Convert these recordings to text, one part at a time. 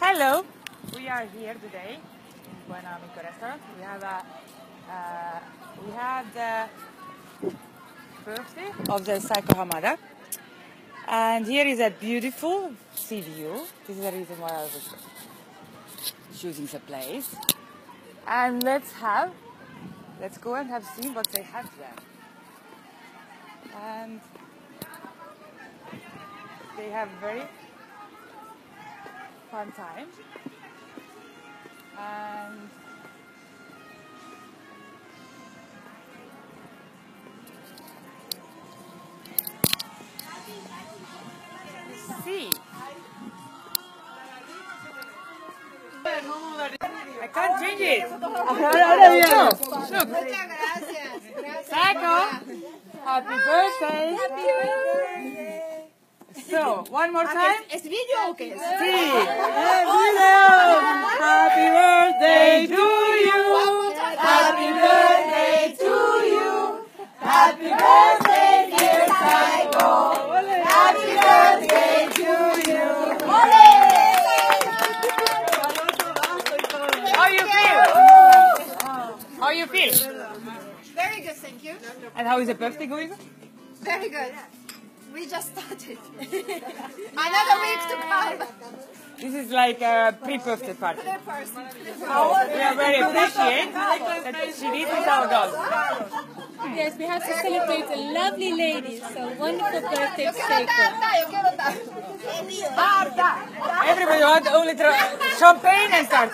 Hello, we are here today in Buena Amico restaurant. We have the birthday of the Saiko Hamada, and here is a beautiful sea view. This is the reason why I was choosing the place. And let's go and have seen what they have there. And they have very fun time. And see, I can't change it. Look, Saiko, happy birthday. So, one more time. ¿Es video o qué es? Sí. Happy birthday to you. Happy birthday to you. Happy birthday, dear Saiko. Happy birthday to you. How you feel? How you feel? Very good, thank you. And how is the birthday going? Very good. We just started. Another week to come. This is like a pre-birthday party. Third person. We are very appreciate that she did with our dog. Yes, we have to celebrate a lovely lady. So wonderful birthday to Saiko. Everybody wants only champagne and start.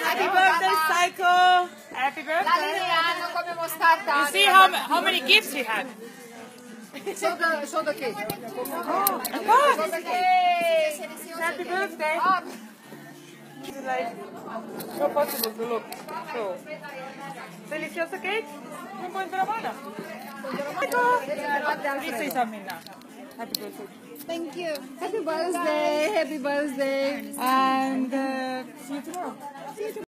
Happy birthday, Saiko! Happy birthday! You see how many gifts we have? Show the cake. Happy birthday! It's like so possible to look. So, delicioso cake? Un buen trabajo. Please say something now. Happy birthday. Thank you. Happy birthday. Happy birthday. And see you tomorrow.